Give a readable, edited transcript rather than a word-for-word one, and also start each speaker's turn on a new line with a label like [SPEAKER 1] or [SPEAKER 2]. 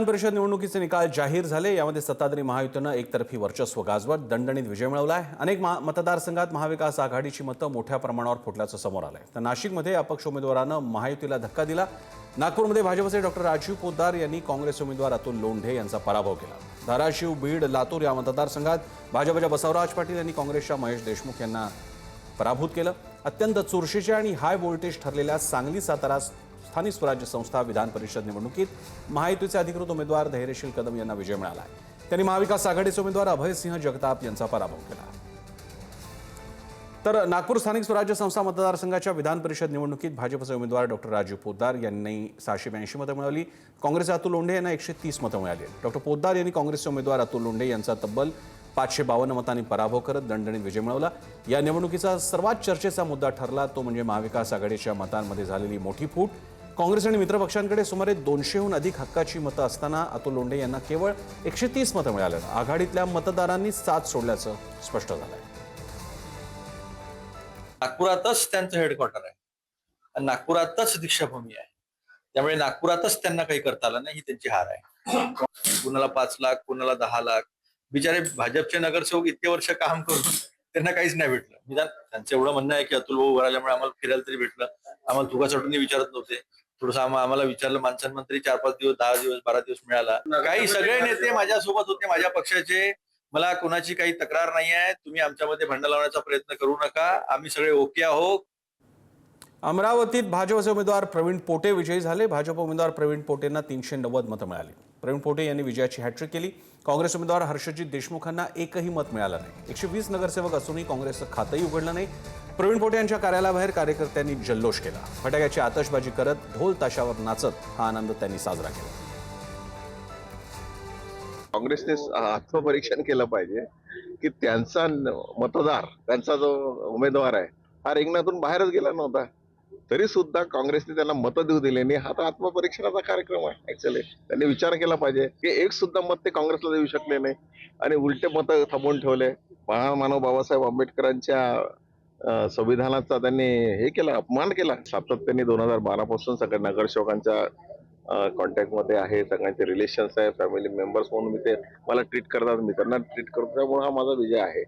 [SPEAKER 1] परिषद निवडणुकीचे निकाल जाहीर झाले। यामध्ये सत्ताधारी महायुतीनं एकतर्फी वर्चस्व गाजवत दणदणीत विजय मिळवलाय। अनेक मतदारसंघात महाविकास आघाडीची मतं मोठ्या प्रमाणावर फुटल्याचं समोर आलंय। तर नाशिकमध्ये अपक्ष उमेदवारानं महायुतीला धक्का दिला। नागपूरमध्ये भाजपचे डॉक्टर राजीव पोद्दार यांनी काँग्रेस उमेदवार अतुल लोंढे यांचा पराभव केला। धाराशिव, बीड, लातूर या मतदारसंघात भाजपच्या बसवराज पाटील यांनी काँग्रेसच्या महेश देशमुख यांना पराभूत केलं। अत्यंत चुरशीच्या आणि हाय व्होल्टेज ठरलेल्या सांगली, सातारा स्थानिक स्वराज्य संस्था विधान परिषद निवडणुकीत महायुतीचे अधिकृत उमेदवार धैर्यशील कदम यांना विजय मिळाला आहे। त्यांनी महाविकास आघाडीचे उमेदवार अभयसिंह जगताप यांचा पराभव केला। तर नागपूर स्थानिक स्वराज्य संस्था मतदारसंघाच्या विधान परिषद निवडणुकीत भाजपचे उमेदवार डॉक्टर राजीव पोद्दार यांनी 682 मतं मिळवली। काँग्रेसचे अतुल लोंढे यांना 130 मतं मिळाली। डॉक्टर पोद्दार यांनी काँग्रेसचे उमेदवार अतुल लोंढे यांचा तब्बल 552 मतांनी पराभव करत दणदणीत विजय मिळवला। या निवडणुकीचा सर्वात चर्चेचा मुद्दा ठरला तो म्हणजे महाविकास आघाडीच्या मतांमध्ये झालेली मोठी फूट। काँग्रेस आणि मित्रपक्षांकडे सुमारे 200हून अधिक हक्काची मतं असताना अतुल लोंढे यांना केवळ 130 मतं मिळाल्यानं आघाडीतल्या मतदारांनी साथ सोडल्याचं स्पष्ट झालंय।
[SPEAKER 2] नागपुरातच त्यांचं हेडक्वार्टर आहे आणि नागपुरातच दीक्षाभूमी आहे, त्यामुळे नागपुरातच त्यांना काही करता आलं नाही, ही त्यांची हार आहे। कुणाला 5 लाख, कुणाला 10 लाख, बिचारे भाजपचे नगरसेवक इतके वर्ष काम करून त्यांना काहीच नाही भेटलं। निदान त्यांचं एवढं म्हणणं आहे की अतुल भाऊ उभं राहिल्यामुळे आम्हाला फिरायला तरी भेटलं, आम्हाला तुका चटणी विचारत नव्हते। थोडस आम्हाला विचारलं माणसांमंत्री 4-5 दिवस, 10 दिवस, 12 दिवस मिळाला। काही सगळे नेते माझ्यासोबत होते, माझ्या पक्षाचे। मला कोणाची काही तक्रार नाही आहे, तुम्ही आमच्यामध्ये भांडण लावण्याचा प्रयत्न करू नका, आम्ही सगळे ओके आहोत।
[SPEAKER 1] अमरावतीत भाजपचे उमेदवार प्रवीण पोटे विजयी झाले। भाजप उमेदवार प्रवीण पोटेंना 390 मतं मिळाली। प्रवीण पोटे यांनी विजयाची हॅट्रिक केली। काँग्रेस उमेदवार हर्षजित देशमुखांना एकही मत मिळालं नाही। 120 नगरसेवक असूनही काँग्रेसचं खातंही उघडलं नाही। प्रवीण पोटे यांच्या कार्यालयाबाहेर कार्यकर्त्यांनी जल्लोष केला। फटाक्याची आतषबाजी करत ढोल ताशावर नाचत हा आनंद त्यांनी साजरा केला।
[SPEAKER 3] काँग्रेसने आत्मपरीक्षण केलं पाहिजे की त्यांचा मतदार, त्यांचा जो उमेदवार आहे हा रिंगणातून बाहेरच गेला नव्हता, तरी सुद्धा काँग्रेसने त्यांना मतं देऊ दिले नाही। हा तर आत्मपरीक्षणाचा कार्यक्रम आहे। ऍक्च्युअली त्यांनी विचार केला पाहिजे की एक सुद्धा मत ते काँग्रेसला देऊ शकले नाही आणि उलटे मतं थांबवून ठेवले। महामानव बाबासाहेब आंबेडकरांच्या संविधानाचा त्यांनी हे केला, अपमान केला। सातत्याने 2012 पासून सगळ्या नगरसेवकांच्या कॉन्टॅक्ट मध्ये आहे, सगळ्यांचे रिलेशन्स आहे, फॅमिली मेंबर्स म्हणून मला ट्रीट करतात, मी त्यांना ट्रीट करतो, त्यामुळे हा माझा विजय आहे।